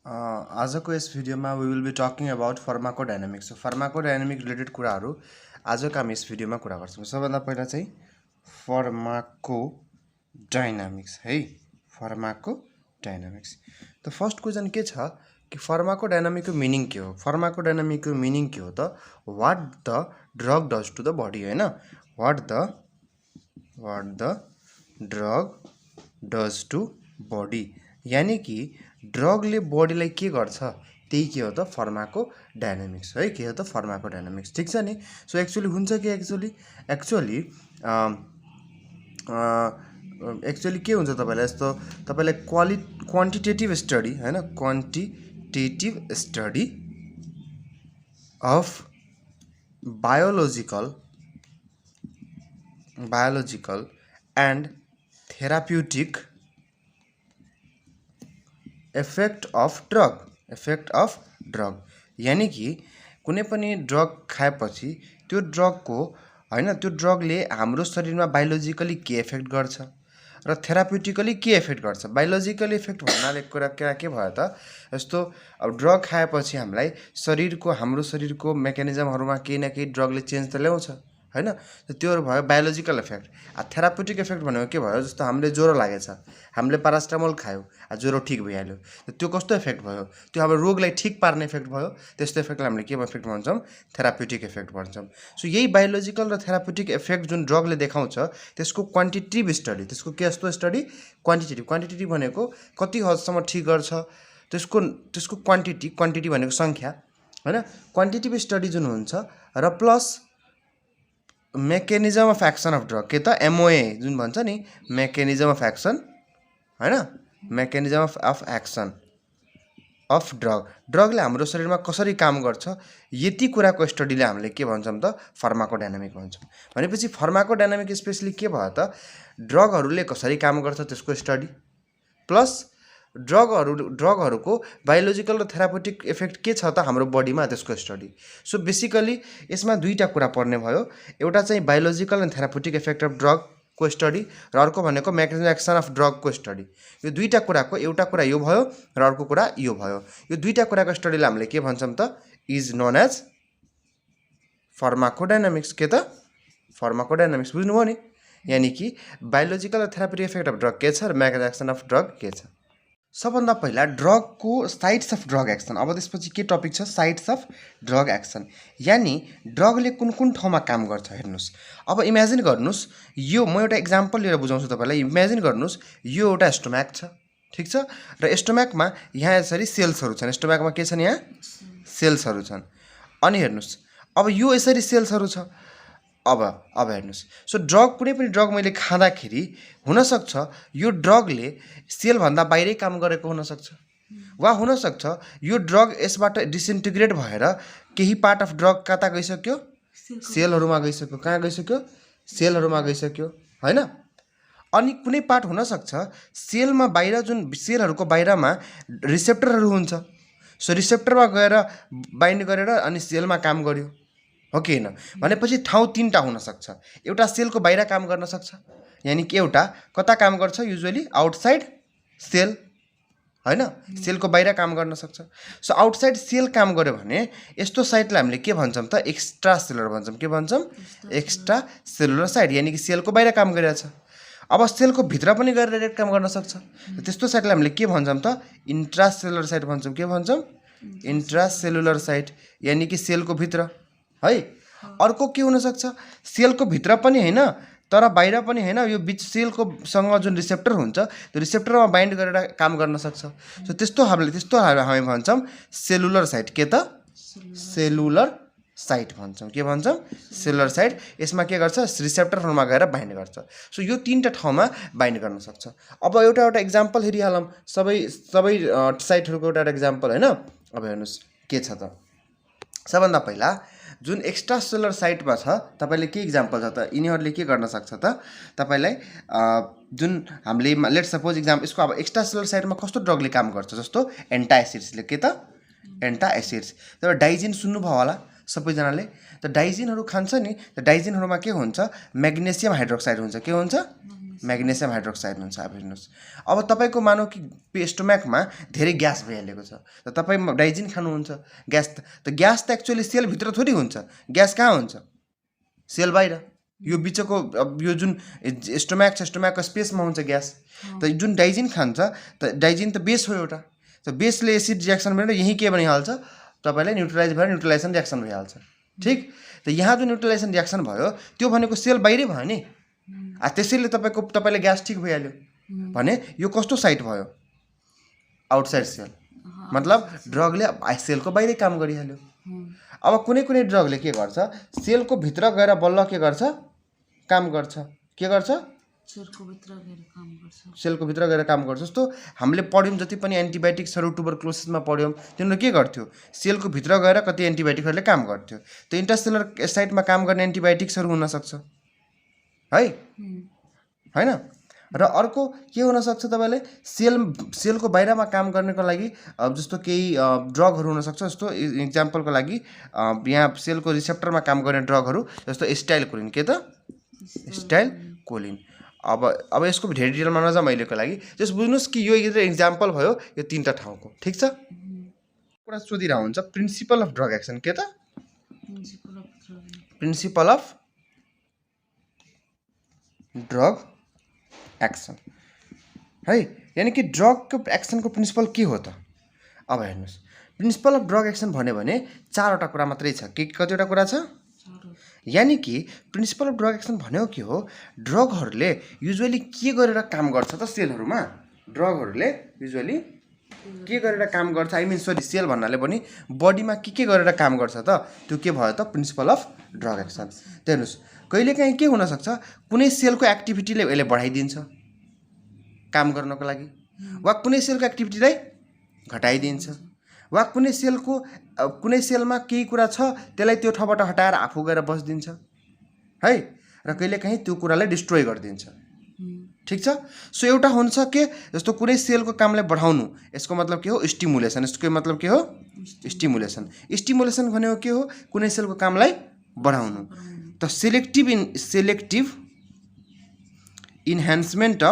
आजको यस भिडियोमा we will be talking about pharmacodynamics. Pharmacodynamic related कुराहरू आजको हामी यस भिडियोमा कुरा गर्छौँ। सबभन्दा पहिला चाहिँ फार्माकोडाइनामिक्स है, फार्माकोडाइनामिक्स। त फर्स्ट क्वेसन के छ कि फार्माकोडाइनामिकको मिनिङ के हो? फार्माकोडाइनामिकको मिनिङ के हो त? What the drug does to the body, होइन? What the drug does to body, यानी कि ड्रगले बडीलाई के गर्छ त्यही के हो त फार्माकोडाइनामिक्स है। के हो त फार्माकोडाइनामिक्स, ठिक छ नि। सो एक्चुअली हुन्छ कि एक्चुअली के हुन्छ तपाईँलाई यस्तो, तपाईँलाई क्वान्टिटेटिभ स्टडी होइन, quantitative study of biological and therapeutic effect of drug, यानी कि कुनै पनि ड्रग खाएपछि त्यो ड्रगको होइन, त्यो ड्रगले हाम्रो शरीरमा बायोलोजिकली के इफेक्ट गर्छ र थेराप्युटिकली के इफेक्ट गर्छ। बायोलोजिकल इफेक्ट भन्नाले कुरा के भयो त, यस्तो अब ड्रग खाएपछि हामीलाई हाम्रो शरीरको मेकानिजमहरूमा केही न केही ड्रगले चेन्ज त ल्याउँछ होइन, त्योहरू भयो बायोलोजिकल इफेक्ट। थेराप्युटिक इफेक्ट भनेको के भयो, जस्तो हामीले ज्वरो लागेछ, हामीले पारास्टामोल खायो, ज्वरो ठिक भइहाल्यो, त्यो कस्तो इफेक्ट भयो? त्यो हाम्रो रोगलाई ठिक पार्ने इफेक्ट भयो। त्यस्तो इफेक्टलाई हामीले के इफेक्ट भन्छौँ? थेराप्युटिक इफेक्ट भन्छौँ। सो यही बायोलोजिकल र थेराप्युटिक इफेक्ट जुन ड्रगले देखाउँछ त्यसको क्वान्टिटेटिभ स्टडी, त्यसको के जस्तो स्टडी? क्वान्टिटेटिभ भनेको कति हदसम्म ठिक गर्छ त्यसको क्वान्टिटी भनेको सङ्ख्या होइन, क्वान्टिटेटिभ स्टडी जुन हुन्छ र plus mechanism of action of drug, के त एमओए जुन भन्छ नि, मेकानिजम अफ एक्सन होइन, मेकानिजम अफ एक्सन अफ ड्रगले हाम्रो शरीरमा कसरी काम गर्छ, यति कुराको स्टडीले हामीले के भन्छौँ त? फार्माकोडाइनामिक भन्छौँ। भनेपछि फार्माकोडाइनामिक स्पेसली के भयो त? ड्रगहरूले कसरी काम गर्छ त्यसको स्टडी, प्लस ड्रगहरूको बायोलोजिकल र थेराप्युटिक इफेक्ट के छ त हाम्रो बडीमा त्यसको स्टडी। सो बेसिकली यसमा दुईवटा कुरा पर्ने भयो, एउटा चाहिँ biological and therapeutic effect of ड्रगको स्टडी र अर्को भनेको मेकानिजम एक्सन अफ ड्रगको स्टडी। यो दुईवटा कुराको एउटा कुरा यो भयो र अर्को कुरा यो भयो। यो दुईवटा कुराको स्टडीलाई हामीले के भन्छौँ त? Is known as pharmacodynamics. के त? फार्माकोडाइनामिक्स, बुझ्नुभयो नि? यानी कि बायोलोजिकल र थेराप्युटिक इफेक्ट अफ ड्रग के छ र मेकानिजम एक्सन अफ ड्रग के छ। सबभन्दा पहिला ड्रगको साइट्स अफ ड्रग एक्सन। अब त्यसपछि के टपिक छ? साइट्स अफ ड्रग एक्सन, यानी ड्रगले कुन कुन ठाउँमा काम गर्छ हेर्नुहोस्। अब इमेजिन गर्नुहोस्, यो म एउटा इक्जाम्पल लिएर बुझाउँछु तपाईँलाई। इमेजिन गर्नुहोस् यो एउटा स्टोम्याक छ, ठिक छ, र स्टोम्याकमा यहाँ यसरी सेल्सहरू छन्। स्टोम्याकमा के छन्? यहाँ सेल्सहरू छन्। अनि हेर्नुहोस्, अब यो यसरी सेल्सहरू छ। अब हेर्नुहोस्, सो कुनै पनि ड्रग मैले खाँदाखेरि हुनसक्छ यो ड्रगले सेलभन्दा बाहिरै काम गरेको हुनसक्छ, वा हुनसक्छ यो ड्रग यसबाट डिसइन्टिग्रेट भएर केही पार्ट अफ ड्रग कता गइसक्यो? सेलहरूमा गइसक्यो। कहाँ गइसक्यो? सेलहरूमा गइसक्यो होइन। अनि कुनै पार्ट हुनसक्छ सेलमा बाहिर, जुन सेलहरूको बाहिरमा रिसेप्टरहरू हुन्छ, सो रिसेप्टरमा गएर बाइन्ड गरेर अनि सेलमा काम गर्यो, हो कि होइन? भनेपछि ठाउँ तीनवटा हुनसक्छ। एउटा सेलको बाहिर काम गर्न सक्छ, यानि कि एउटा कता काम गर्छ? युजुअली आउटसाइड सेल होइन, सेलको बाहिर काम गर्न सक्छ। सो आउटसाइड सेल काम गर्यो भने यस्तो साइटलाई हामीले के भन्छौँ त? एक्स्ट्रा सेलुलर भन्छौँ। के भन्छौँ? एक्स्ट्रा सेलुलर साइट, यानि कि सेलको बाहिर काम गरिरहेछ। अब सेलको भित्र पनि गएर डाइरेक्ट काम गर्न सक्छ, त्यस्तो साइटलाई हामीले के भन्छौँ त? इन्ट्रासेलुलर साइट भन्छौँ। के भन्छौँ? इन्ट्रासेलुलर साइट, यानि कि सेलको भित्र है। अर्को के हुनसक्छ? सेलको भित्र पनि होइन तर बाहिर पनि होइन, यो बिच सेलको सँग जुन रिसेप्टर हुन्छ त्यो रिसेप्टरमा बाइन्ड गरेर काम गर्न सक्छ। सो त्यस्तो हामी भन्छौँ सेलुलर साइट। के त? सेलुलर साइट भन्छौँ। के भन्छौँ? Cellular site. यसमा के गर्छ? रिसेप्टरहरूमा गएर बाइन्ड गर्छ। सो यो तीनवटा ठाउँमा बाइन्ड गर्न सक्छ। अब एउटा इक्जाम्पल हेरिहालौँ, सबै साइटहरूको एउटा इक्जाम्पल होइन। अब हेर्नुहोस् के छ त? सबभन्दा पहिला जुन एक्स्ट्रा सेलुलर साइटमा छ, तपाईँले के इक्जाम्पल छ त? यिनीहरूले के गर्न सक्छ त? तपाईँलाई जुन हामीले लेट्स सपोज यसको अब एक्स्ट्रा सेलुलर साइटमा कस्तो ड्रगले काम गर्छ, जस्तो एन्टाएसिड्सले। के त? एन्टाएसिड्स। तपाईँ डाइजिन सुन्नुभयो होला सबैजनाले। त डाइजिनहरू खान्छ नि, त डाइजिनहरूमा के हुन्छ? म्याग्नेसियम हाइड्रोक्साइड हुन्छ। के हुन्छ? म्याग्नेसियम हाइड्रोक्साइड हुन्छ। अब हेर्नुहोस्, अब तपाईँको मानौ कि स्टोमाकमा धेरै ग्यास भइहालेको छ, त तपाईँ डाइजिन खानुहुन्छ, ग्यास त एक्चुअली सेलभित्र थोरै हुन्छ, ग्यास कहाँ हुन्छ? सेल बाहिर, यो बिचको यो जुन स्टोमाक छ, स्टोमाकको स्पेसमा हुन्छ ग्यास। त जुन डाइजिन खान्छ, त डाइजिन त बेस हो एउटा, त बेसले एसिड रियाक्सन गरेर यहीँ के बनिहाल्छ, तपाईँलाई न्युट्रलाइज भएर न्युट्रलाइजेसन रियाक्सन भइहाल्छ। ठिक, त यहाँ जुन न्युट्रलाइजेसन रियाक्सन भयो त्यो भनेको सेल बाहिरै भयो नि, त्यसैले तपाईँले ग्यास ठिक भइहाल्यो भने यो कस्तो साइट भयो? आउटसाइड सेल, मतलब ड्रगले सेलको बाहिरै काम गरिहाल्यो। अब कुनै कुनै ड्रगले के गर्छ, सेलको भित्र गएर बल्ल के गर्छ, काम गर्छ। के गर्छ? सेलको भित्र गएर काम गर्छ। जस्तो हामीले पढ्यौँ जति पनि एन्टिबायोटिक्सहरू ट्युबरक्लोसिसमा पढ्यौँ, तिनीहरू के गर्थ्यो, सेलको भित्र गएर कति एन्टिबायोटिकहरूले काम गर्थ्यो। त इन्टरसेलर साइटमा काम गर्ने एन्टिबायोटिक्सहरू हुनसक्छ है, होइन? र अर्को के हुनसक्छ, तपाईँले सेलको बाहिरमा काम गर्नको लागि जस्तो केही ड्रगहरू हुनसक्छ। जस्तो इक्जाम्पलको लागि यहाँ सेलको रिसेप्टरमा काम गर्ने ड्रगहरू जस्तो एसिटाइल कोलिन। के त? Acetyl choline. अब यसको धेरै डिटेलमा नजाउँ अहिलेको लागि, जस्ट बुझ्नुहोस् कि यो इक्जाम्पल भयो यो 3टा ठाउँको। ठिक छ? कुरा सोधिरहेको हुन्छ प्रिन्सिपल अफ ड्रग एक्सन। के त? प्रिन्सिपल अफ ड्रग एक्सन है, यानि कि ड्रगको एक्सनको प्रिन्सिपल के हो त? अब हेर्नुहोस्, प्रिन्सिपल अफ ड्रग एक्सन भन्यो भने 4वटा कुरा मात्रै छ। कतिवटा कुरा छ? यानि कि प्रिन्सिपल अफ ड्रग एक्सन भनेको के हो, ड्रगहरूले युजुअली के गरेर काम गर्छ त सेलहरूमा? ड्रगहरूले युजुअली के गरेर काम गर्छ, सेल भन्नाले पनि बडीमा के गरेर काम गर्छ त, त्यो के भयो त? Principal of drug action. त हेर्नुहोस्, कहिलेकाहीँ के हुनसक्छ, कुनै सेलको एक्टिभिटीले यसले बढाइदिन्छ काम गर्नको लागि, वा कुनै सेलको एक्टिभिटीलाई घटाइदिन्छ, वा कुनै सेलमा केही कुरा छ त्यसलाई त्यो ठाउँबाट हटाएर आफू गएर बस्दिन्छ है, र कहिलेकाहीँ त्यो कुरालाई डिस्ट्रोय गरिदिन्छ। ठिक छ? सो एउटा हुन्छ के, जस्तो कुनै सेलको कामलाई बढाउनु, यसको मतलब के हो? स्टिमुलेसन। यसको मतलब के हो? स्टिमुलेसन। स्टिमुलेसन भनेको के हो? कुनै सेलको कामलाई बढाउनु। त सेलेक्टिभ इन्हान्समेन्ट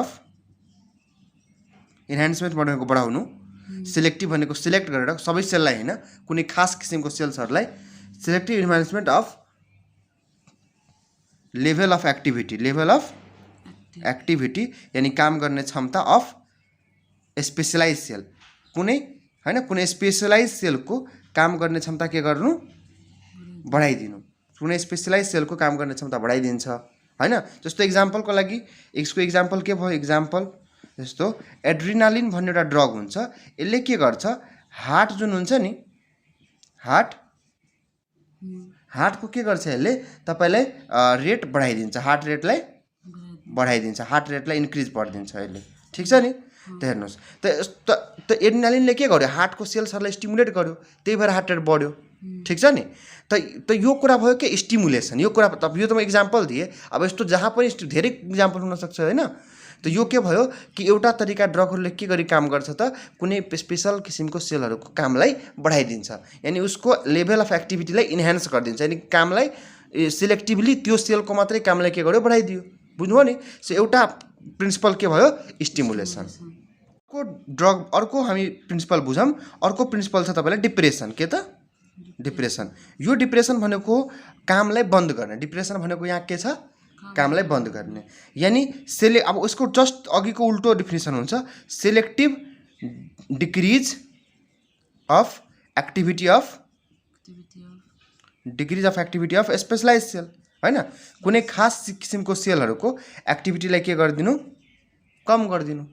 भनेको बढाउनु, सेलेक्टिभ भनेको सिलेक्ट गरेर सबै सेललाई होइन, कुनै खास किसिमको सेल्सहरूलाई। Selective enhancement of level of activity यानि काम गर्ने क्षमता अफ स्पेसलाइज सेल, कुनै स्पेसलाइज सेलको काम गर्ने क्षमता के गर्नु? बढाइदिनु। कुनै स्पेसलाइज सेलको काम गर्ने क्षमता बढाइदिन्छ होइन। जस्तो इक्जाम्पलको लागि यसको इक्जाम्पल के भयो? इक्जाम्पल जस्तो एड्रिनालिन भन्ने एउटा ड्रग हुन्छ, यसले के गर्छ, हार्ट जुन हुन्छ नि, हार्टको के गर्छ, यसले तपाईँलाई रेट बढाइदिन्छ, हार्ट रेटलाई इन्क्रिज गरिदिन्छ यसले। ठिक छ नि? त हेर्नुहोस्, त एड्रिनालिनले के गर्यो, हार्टको सेल्सहरूलाई स्टिमुलेट गर्यो, त्यही भएर हार्ट रेट बढ्यो। ठिक छ नि? त यो कुरा भयो के? स्टिमुलेसन। यो कुरा यो त म इक्जाम्पल दिएँ, अब यस्तो जहाँ पनि धेरै इक्जाम्पल हुनसक्छ होइन। त यो के भयो कि एउटा तरिका ड्रगहरूले के गरी काम गर्छ त, कुनै स्पेसल किसिमको सेलहरूको कामलाई बढाइदिन्छ, यानि उसको लेभल अफ एक्टिभिटीलाई इन्हान्स गरिदिन्छ, यानि कामलाई सिलेक्टिभली त्यो सेलको मात्रै कामलाई के गर्यो? बढाइदियो। बुझ्नुभयो नि? सो एउटा प्रिन्सिपल के भयो? स्टिमुलेसन। अर्को हामी प्रिन्सिपल बुझौँ। अर्को प्रिन्सिपल छ तपाईँलाई डिप्रेसन। के त? डिप्रेसन। यो डिप्रेसन भनेको कामलाई बन्द गर्ने। डिप्रेसन भनेको यहाँ के छ? कामलाई बन्द गर्ने, यानि अब उसको जस्ट अघिको उल्टो डिफिनेसन हुन्छ, selective decrease of activity of specialise cell होइन। कुनै खास किसिमको सेलहरूको एक्टिभिटीलाई के गरिदिनु? कम गरिदिनु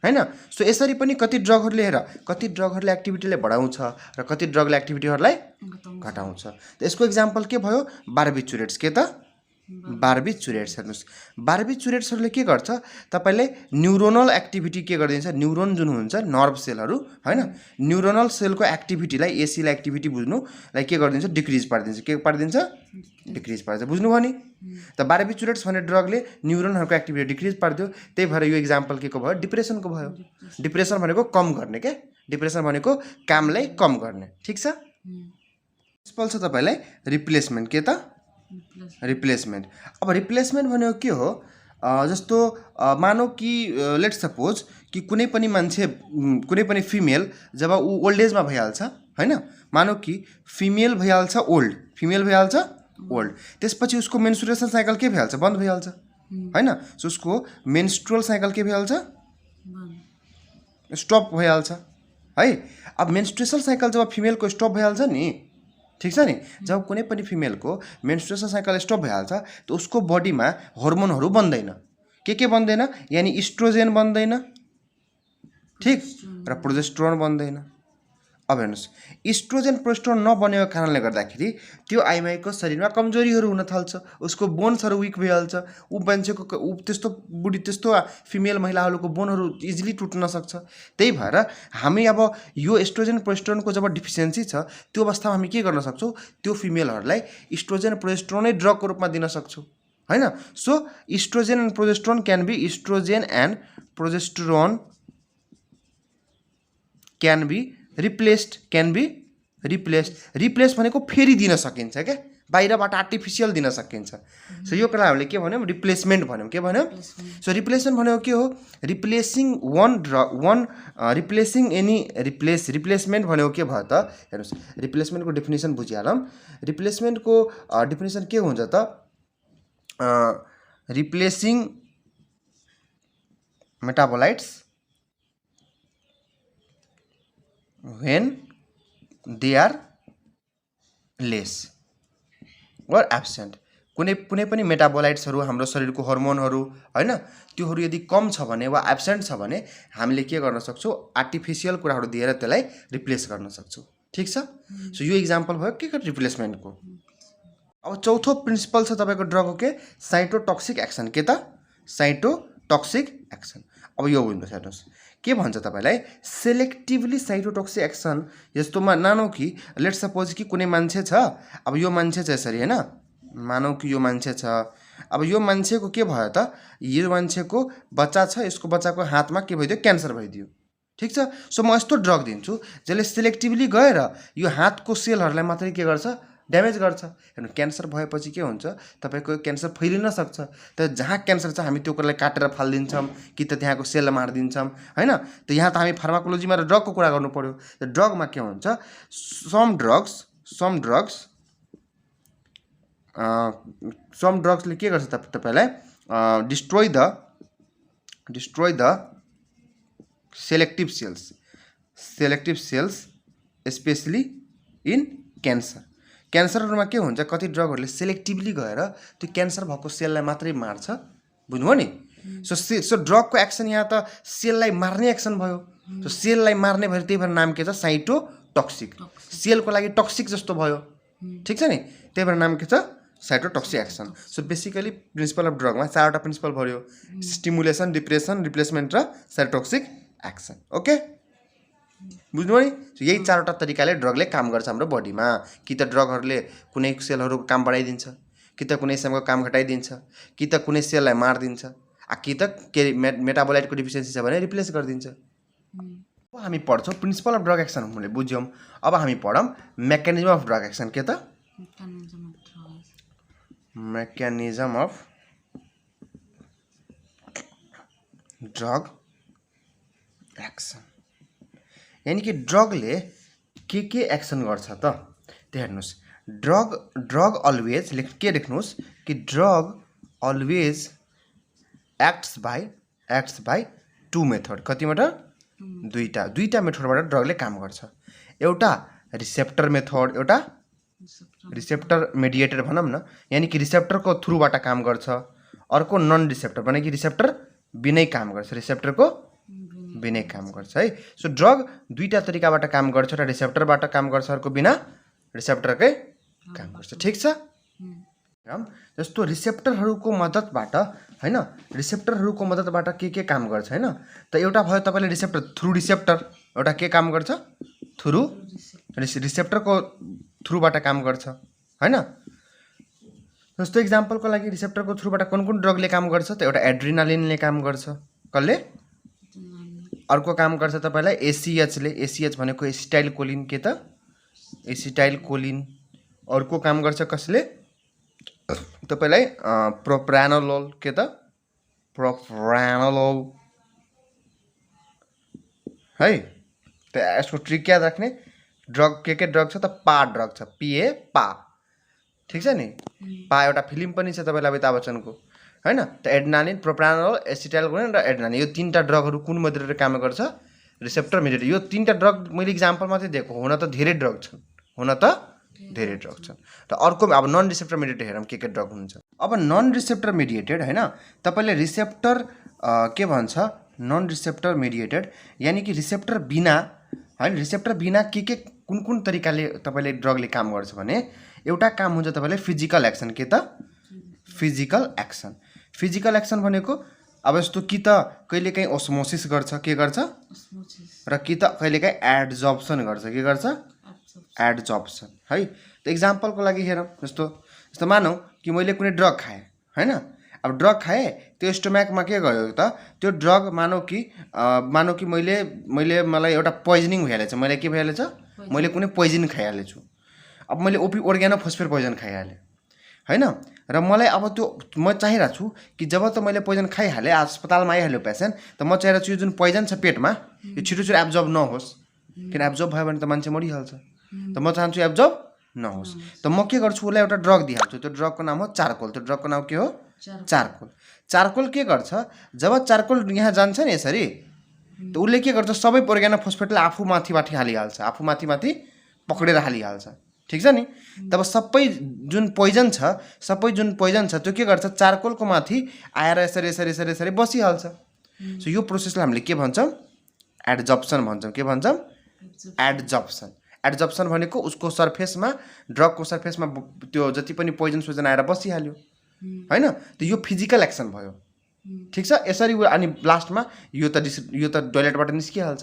होइन। सो यसरी पनि कति ड्रगहरूले एक्टिभिटीलाई बढाउँछ र कति ड्रगले एक्टिभिटीहरूलाई घटाउँछ। त यसको इक्जाम्पल के भयो? बार्बिचुरेट्स। के त? बार्बिचुरेट्स। हेर्नुहोस्, बार्बिचुरेट्सहरूले के गर्छ, तपाईँले न्युरोनल एक्टिभिटी के गरिदिन्छ, न्युरोन जुन हुन्छ नर्भ सेलहरू होइन, न्युरोनल सेलको एक्टिभिटीलाई, एसीलाई एक्टिभिटी बुझ्नुलाई के गरिदिन्छ? डिक्रिज पारिदिन्छ। के पारिदिन्छ? डिक्रिज पारिदिन्छ। बुझ्नुभयो नि? त बार्बिचुरेट्स भन्ने ड्रगले न्युरोनहरूको एक्टिभिटी डिक्रिज पारिदियो, त्यही भएर यो इक्जाम्पल के को भयो? डिप्रेसनको भयो। डिप्रेसन भनेको कम गर्ने के, डिप्रेसन भनेको कामलाई कम गर्ने। ठिक छ? प्रिन्सिपल छ तपाईँलाई रिप्लेसमेन्ट। के त? रिप्लेसमेन्ट। अब रिप्लेसमेन्ट भनेको के हो? जस्तो मानौ कि लेट्स सपोज कि कुनै पनि मान्छे कुनै पनि फिमेल जब ऊ ओल्ड एजमा भइहाल्छ होइन, मानौ कि फिमेल भइहाल्छ ओल्ड, फिमेल भइहाल्छ ओल्ड, त्यसपछि उसको मेन्स्ट्रुएसन साइकल के भइहाल्छ, बन्द भइहाल्छ होइन। सो उसको मेन्स्ट्रुअल साइकल के भइहाल्छ, स्टप भइहाल्छ है। अब मेन्स्ट्रुएसन साइकल जब फिमेलको स्टप भइहाल्छ नि, ठिक छ नि, जब कुनै पनि फिमेलको मेन्स्ट्रुएसन साइकल स्टप भइहाल्छ त उसको बडीमा हर्मोनहरू बन्दैन। के बन्दैन, यानि इस्ट्रोजेन बन्दैन, ठिक, र प्रोजेस्टेरोन बन्दैन। अब हेर्नुहोस्, इस्ट्रोजेन प्रोजेस्टेरोन नबनेको कारणले गर्दाखेरि त्यो आइमाईको शरीरमा कमजोरीहरू हुन थाल्छ, उसको बोन्सहरू विक भइहाल्छ, ऊ मान्छेको त्यस्तो बुढी त्यस्तो फिमेल महिलाहरूको बोनहरू इजिली टुट्न सक्छ। त्यही भएर हामी अब यो इस्ट्रोजेन प्रोजेस्टेरोनको जब डिफिसियन्सी छ त्यो अवस्थामा हामी के गर्न सक्छौँ, त्यो फिमेलहरूलाई इस्ट्रोजेन प्रोजेस्टेरोनै ड्रगको रूपमा दिन सक्छौँ होइन। So oestrogen and progesterone can be, oestrogen and progesterone can be replaced, can be replaced. Replace भनेको फेरि दिन सकिन्छ क्या, बाहिरबाट आर्टिफिसियल दिन सकिन्छ। सो यो कुरा हामीले के भन्यौँ, रिप्लेसमेन्ट भन्यौँ। के भन्यौँ, सो रिप्लेसमेन्ट भनेको के हो, रिप्लेसिङ रिप्लेसिङ एनी रिप्लेसमेन्ट भनेको के भयो त, हेर्नुहोस् रिप्लेसमेन्टको डेफिनेसन बुझिहालौँ। रिप्लेसमेन्टको डेफिनेसन के हुन्छ त, replacing metabolites when they are less or absent। कुनै पनि मेटाबोलाइट्सहरू हाम्रो शरीरको हर्मोनहरू होइन, त्योहरू यदि कम छ भने वा एब्सेन्ट छ भने हामीले के गर्न सक्छौँ, आर्टिफिसियल कुराहरू दिएर त्यसलाई रिप्लेस गर्न सक्छौँ। ठिक छ। सो यो इक्जाम्पल भयो के रिप्लेसमेन्टको। अब चौथो प्रिन्सिपल छ तपाईँको ड्रगको के, साइटोटक्सिक एक्सन। के त, साइटोटक्सिक एक्सन। अब यो बुझ्नुहोस्, हेर्नुहोस् के भन्छ तपाईँलाई, सेलेक्टिभली साइटोटक्सिक एक्सन। यस्तोमा मानौ कि लेट्स सपोज कि कुनै मान्छे छ, अब यो मान्छे छ यसरी होइन, मानौ कि यो मान्छे छ, अब यो मान्छेको के भयो त, यो मान्छेको बच्चा छ, यसको बच्चाको हातमा के भइदियो, क्यान्सर भइदियो, ठिक छ। सो म यस्तो ड्रग दिन्छु जसले सेलेक्टिभली गएर यो हातको सेलहरूलाई मात्रै के गर्छ, ड्यामेज गर्छ। हेर्नु क्यान्सर भएपछि के हुन्छ, तपाईँको क्यान्सर फैलिन सक्छ, तर जहाँ क्यान्सर छ हामी त्यो कुरालाई काटेर फालिदिन्छौँ कि त त्यहाँको सेललाई मारिदिन्छौँ होइन। त यहाँ त हामी फार्माकोलोजीमा र ड्रगको कुरा गर्नु पऱ्यो। त ड्रगमा के हुन्छ, सम ड्रग्सले के गर्छ तपाईँलाई, destroy the selective cells specially in क्यान्सरहरूमा के हुन्छ, कति ड्रगहरूले सेलेक्टिभली गएर त्यो क्यान्सर भएको सेललाई मात्रै मार्छ, बुझ्नुभयो नि। सो ड्रगको एक्सन यहाँ त सेललाई मार्ने एक्सन भयो। सो सेललाई मार्ने भएर त्यही भएर नाम के छ, साइटोटक्सिक। सेलको लागि टक्सिक जस्तो भयो, ठिक छ नि, त्यही भएर नाम के छ, cytotoxic action. So basically principle of ड्रगमा चारवटा प्रिन्सिपल भयो, स्टिमुलेसन, डिप्रेसन, रिप्लेसमेन्ट र साइटोटक्सिक एक्सन। ओके, बुझ्नु नि। यही चारवटा तरिकाले ड्रगले काम गर्छ हाम्रो बडीमा। कि त ड्रगहरूले कुनै सेलहरूको काम बढाइदिन्छ, कि त कुनै सेलको काम घटाइदिन्छ, कि त कुनै सेललाई मारिदिन्छ, कि त के मेटाबोलाइटको डिफिसियन्सी छ भने रिप्लेस गरिदिन्छ। अब हामी पढ्छौँ प्रिन्सिपल अफ ड्रग एक्सन, हामीले बुझ्यौँ। अब हामी पढौँ मेकानिजम अफ ड्रग एक्सन। के त, मेकानिजम अफ ड्रग एक्सन, यानि कि ड्रगले के एक्सन गर्छ त, त्यो हेर्नुहोस्। ड्रग अलवेज के लेख्नुहोस् कि drug always acts by two method. कति मेथड, दुईटा मेथडबाट ड्रगले काम गर्छ। एउटा रिसेप्टर मेथड, एउटा रिसेप्टर मेडिएटेड भनौँ न, यानि कि रिसेप्टरको थ्रुबाट काम गर्छ। अर्को नन रिसेप्टर भने कि रिसेप्टर बिनै काम गर्छ, रिसेप्टरको बिनै काम गर्छ है। सो ड्रग दुईटा तरिकाबाट काम गर्छ, एउटा रिसेप्टरबाट काम गर्छ, अर्को बिना रिसेप्टरकै काम गर्छ, ठिक छ। जस्तो रिसेप्टरहरूको मद्दतबाट होइन, रिसेप्टरहरूको मद्दतबाट के काम गर्छ होइन। त एउटा भयो तपाईँले रिसेप्टर, थ्रु रिसेप्टर, एउटा के काम गर्छ, थ्रु रिसेप्टरको थ्रुबाट काम गर्छ होइन। जस्तो इक्जाम्पलको लागि रिसेप्टरको थ्रुबाट कुन ड्रगले काम गर्छ त, एउटा एड्रिनालिनले काम गर्छ, कसले, अर्को काम गर्छ तपाईँलाई एसिएचले, एसिएच भनेको एसिटाइल कोलिन। के त, एसिटाइल कोलिन। अर्को काम गर्छ कसले, तपाईँलाई प्रोप्रानोलोल। के त, प्रोप्रानोलोल है। त यसको ट्रिक याद राख्ने, ड्रग के ड्रग छ त पा ड्रग छ, पिए पा, ठिक छ नि। पा एउटा फिल्म पनि छ तपाईँलाई अमिताभ बच्चनको हैन। त एड्रेनालिन, प्रोप्रानोलोल, एसिटाइलकोलिन र एड्रेनालिन यो तीनटा ड्रगहरू कुन मध्येबाट काम गर्छ? Receptor mediator. यो तीनटा ड्रग मैले इक्जाम्पल मात्रै दिएको, हुन त धेरै ड्रग छन्, र अर्को अब नन रिसेप्टर मिडिएटेड हेरौँ के ड्रग हुन्छ। अब नन रिसेप्टर मिडिएटेड हैन, तपाईँले रिसेप्टर के भन्छ, नन रिसेप्टर मिडिएटेड यानि कि रिसेप्टर बिना हैन, रिसेप्टर बिना के कुन तरिकाले तपाईँले ड्रगले काम गर्छ भने, एउटा काम हुन्छ तपाईँले फिजिकल एक्सन। के त? Physical action. फिजिकल एक्सन भनेको अब यस्तो कि त कहिलेकाहीँ ओस्मोसिस गर्छ, के गर्छ, र कि त कहिलेकाहीँ एड्जर्प्सन गर्छ, के गर्छ, एड्जर्प्सन है। त इक्जाम्पलको लागि हेरौँ, जस्तो मानौँ कि मैले कुनै ड्रग खाएँ हैन। अब ड्रग खाएँ, त्यो स्टोम्याकमा के गयो त, त्यो ड्रग मानौँ कि मलाई एउटा पोइजनिङ भइहालेछ, मैले के भइहालेछ, मैले कुनै पोइजन खाइहालेछु। अब मैले organophosphate पोइजन खाइहालेँ हैन, र मलाई अब त्यो म चाहिरहेको छु कि जब त मैले पोइजन खाइहालेँ, अस्पतालमा आइहाल्यो पेसेन्ट, त म चाहिरहेको छु यो जुन पोइजन छ पेटमा यो छिटो एब्जर्ब नहोस्, किन एब्जर्ब भयो भने त मान्छे मरिहाल्छ। त म चाहन्छु एब्जर्ब नहोस्, त म के गर्छु, उसलाई एउटा ड्रग दिइहाल्छु। त्यो ड्रगको नाम हो चारकोल। त्यो ड्रगको नाम के हो? चारकोल। चारकोल के गर्छ, जब चारकोल यहाँ जान्छ नि यसरी, त उसले के गर्छ, सबै organophosphate आफू माथि हालिहाल्छ, आफू माथि पक्रेर हालिहाल्छ, ठिक छ नि। तब सबै जुन पोइजन छ त्यो के गर्छ, चारकोलको माथि आएर यसरी बसिहाल्छ। सो यो प्रोसेसलाई हामीले के भन्छौँ, एड्जर्प्सन भन्छौँ। के भन्छौँ? एड्जर्प्सन। एड्जर्प्सन भनेको उसको सर्फेसमा, ड्रगको सर्फेसमा त्यो जति पनि पोइजन आएर बसिहाल्यो हैन। त यो फिजिकल एक्सन भयो, ठिक छ। यसरी अनि लास्टमा यो त टोइलेटबाट निस्किहाल्छ,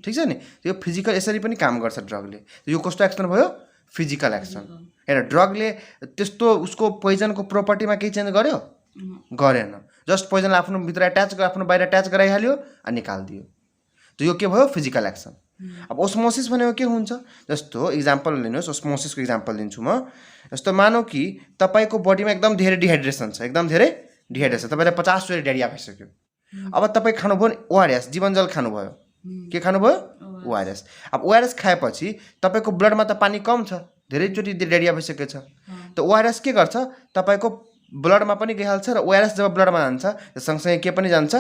ठिक छ नि। यो फिजिकल यसरी पनि काम गर्छ ड्रगले। यो कस्तो एक्सन भयो? Physical action. हेर, ड्रगले त्यस्तो उसको पोइजनको प्रोपर्टीमा केही चेन्ज गर्यो? गरेन। जस्ट पोइजनलाई आफ्नो भित्र आफ्नो बाहिर एट्याच गराइहाल्यो अनि निकालिदियो। त यो के भयो? Physical action. अब ओस्मोसिस भनेको के हुन्छ, जस्तो इक्जाम्पल लिनुहोस्, ओस्मोसिसको इक्जाम्पल दिन्छु म। जस्तो मानौँ कि तपाईँको बडीमा एकदम धेरै डिहाइड्रेसन छ, तपाईँलाई 50 चोटि डायरिया भइसक्यो। अब तपाईँ खानुभयो ORS, जीवनजल खानुभयो, के खानुभयो? ORS। अब ORS खाएपछि तपाईँको ब्लडमा त पानी कम छ, धेरैचोटि डायरिया भइसकेको छ। त ORS के गर्छ, तपाईँको ब्लडमा पनि गइहाल्छ, र ORS जब ब्लडमा जान्छ सँगसँगै के पनि जान्छ,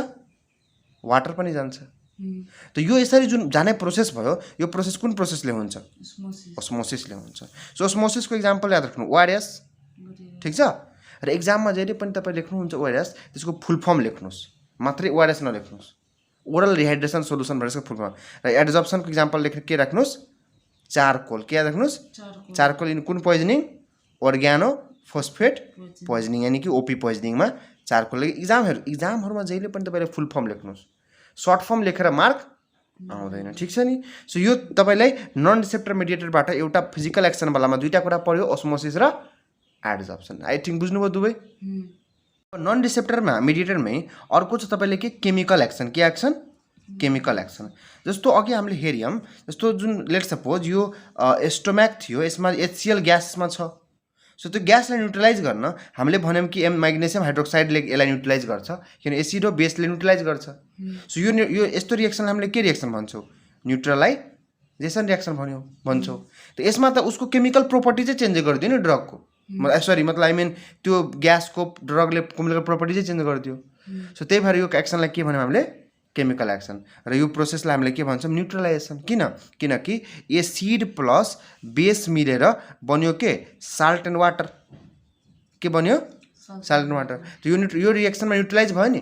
वाटर पनि जान्छ। त यो यसरी जुन जाने प्रोसेस भयो, यो प्रोसेस कुन प्रोसेसले हुन्छ? ओस्मोसिसले हुन्छ। सो ओस्मोसिसको इक्जाम्पल याद राख्नु, ORS, ठिक छ। र एक्जाममा जहिले पनि तपाईँ लेख्नुहुन्छ ORS, त्यसको फुल फर्म लेख्नुहोस्, मात्रै ORS नलेख्नुहोस्। ओरल रिहाइड्रेसन सोल्युसन भनेको फुल फर्म। र एड्जर्प्सनको इक्जाम्पल लेखेर के राख्नुहोस्? चारकोल। के याद राख्नुहोस्? चारकोल इन कुन पोइजनिङ? organophosphate पोइजनिङ, यानि कि OP पोइजनिङमा चारकोल। इक्जामहरूमा जहिले पनि तपाईँले फुल फर्म लेख्नुहोस्, सर्ट फर्म लेखेर मार्क आउँदैन, ठिक छ नि। सो यो तपाईँलाई नन रिसेप्टर मिडिएटेडबाट एउटा फिजिकल एक्सनवालामा दुईवटा कुरा पऱ्यो, ओस्मोसिस र एड्जर्प्सन। आई थिङ्क बुझ्नुभयो दुवै। नन रिसेप्टरमा मिडिएटेडमै अर्को छ तपाईँले के? Chemical action. के एक्सन? Chemical action. जस्तो अघि हामीले हेऱ्यौँ, जस्तो जुन लेट सपोज यो स्टोम्याक थियो, यसमा HCl ग्यासमा छ। सो त्यो ग्यासलाई न्युट्रलाइज गर्न हामीले भन्यौँ कि म्याग्नेसियम हाइड्रोक्साइडले यसलाई न्युट्रलाइज गर्छ, किन एसिड र बेसले न्युट्रलाइज गर्छ। सो यो यस्तो रिएक्सनलाई हामीले के रिएक्सन भन्छौँ? न्युट्रलाइजेसन रिएक्सन भन्छौँ। त यसमा त उसको केमिकल प्रोपर्टी चाहिँ चेन्ज गरिदियो नि ड्रगको, मतलब आई मिन त्यो ग्यासको ड्रगले केमिकल प्रोपर्टी चाहिँ चेन्ज गरिदियो। सो त्यही भएर यो एक्सनलाई के भन्यौँ हामीले? Chemical action. र यो प्रोसेसलाई हामीले के भन्छौँ? न्युट्रलाइजेसन। किनकि एसिड प्लस बेस मिलेर बन्यो के? Salt and water. के बन्यो? Salt and water. यो रिएक्सनमा न्युट्रलाइज भयो नि,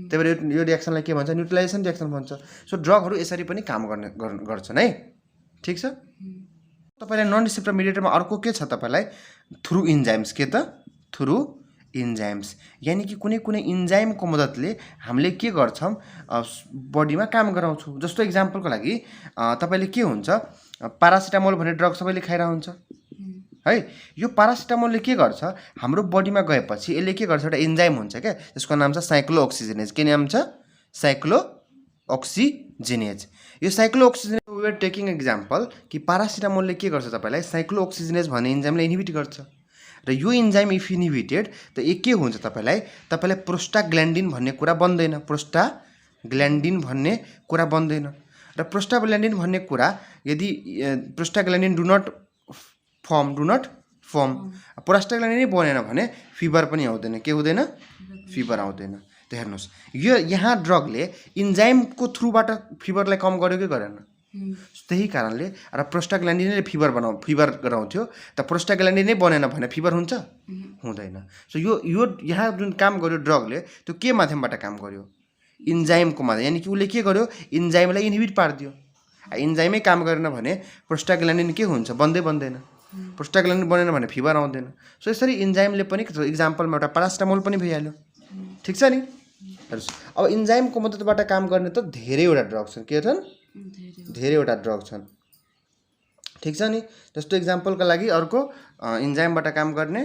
त्यही भएर यो रिएक्सनलाई के भन्छ? न्युट्रलाइजेसन रिएक्सन भन्छ। सो ड्रगहरू यसरी पनि काम गर्छन् है, ठिक छ। तपाईँलाई नन रिसेप्टर मिडिएटरमा अर्को के छ तपाईँलाई? Through enzymes. के त? थ्रु इन्जाइम्स, यानि कि कुनै इन्जाइमको मद्दतले हामीले के गर्छौँ, बडीमा काम गराउँछौँ। जस्तो इक्जाम्पलको लागि तपाईँले के हुन्छ, पारासिटामोल भन्ने ड्रग सबैले खाइरहेको हुन्छ है। यो पारासिटामोलले के गर्छ, हाम्रो बडीमा गएपछि यसले के गर्छ, एउटा इन्जाइम हुन्छ क्या, त्यसको नाम छ साइक्लोअक्सिजिनेज। के नाम छ? साइक्लोअक्सिजिनेज। यो साइक्लोअक्सिजिनेज वी आर टेकिङ एक्जाम्पल कि पारासिटामोलले के गर्छ, तपाईँलाई साइक्लोअक्सिजिनेज भन्ने इन्जाइमलाई इन्हिबिट गर्छ। र यो इन्जाइम इफ इन्हिबिटेड त के हुन्छ तपाईलाई प्रोस्टाग्ल्यान्डिन भन्ने कुरा बन्दैन, प्रोस्टाग्ल्यान्डिन भन्ने कुरा बन्दैन। र प्रोस्टाग्ल्यान्डिन भन्ने कुरा यदि prostaglandin do not form prostaglandin बनेन भने फिभर पनि आउँदैन, के हुँदैन, फिभर आउँदैन। त हेर्नुस् यो यहाँ ड्रगले इन्जाइमको थ्रुबाट फिभरलाई कम गर्यो कि गरेन, त्यही कारणले र प्रोस्टाग्ल्यान्डिनले फिभर गराउँथ्यो, त प्रोस्टाग्ल्यान्डिन नै बनेन भने फिभर हुन्छ, हुँदैन। सो यो यहाँ जुन काम गर्यो ड्रगले त्यो के माध्यमबाट काम गर्यो, इन्जाइमको माध्यम, यानि कि उसले के गर्यो इन्जाइमलाई इन्हिबिट पारिदियो। इन्जाइमै काम गरेन भने प्रोस्टाग्ल्यान्डिन के हुन्छ, बन्दैन, प्रोस्टाग्ल्यान्डिन बनेन भने फिभर आउँदैन। सो यसरी इन्जाइमले पनि इक्जाम्पलमा एउटा पारास्टामोल पनि भइहाल्यो, ठिक छ नि। अब इन्जाइमको मद्दतबाट काम गर्ने त धेरैवटा ड्रग छन्, के छन्, धेरैवटा ड्रग छन्, ठिक छ नि। जस्तो इक्जाम्पलका लागि अर्को इन्जाइमबाट काम गर्ने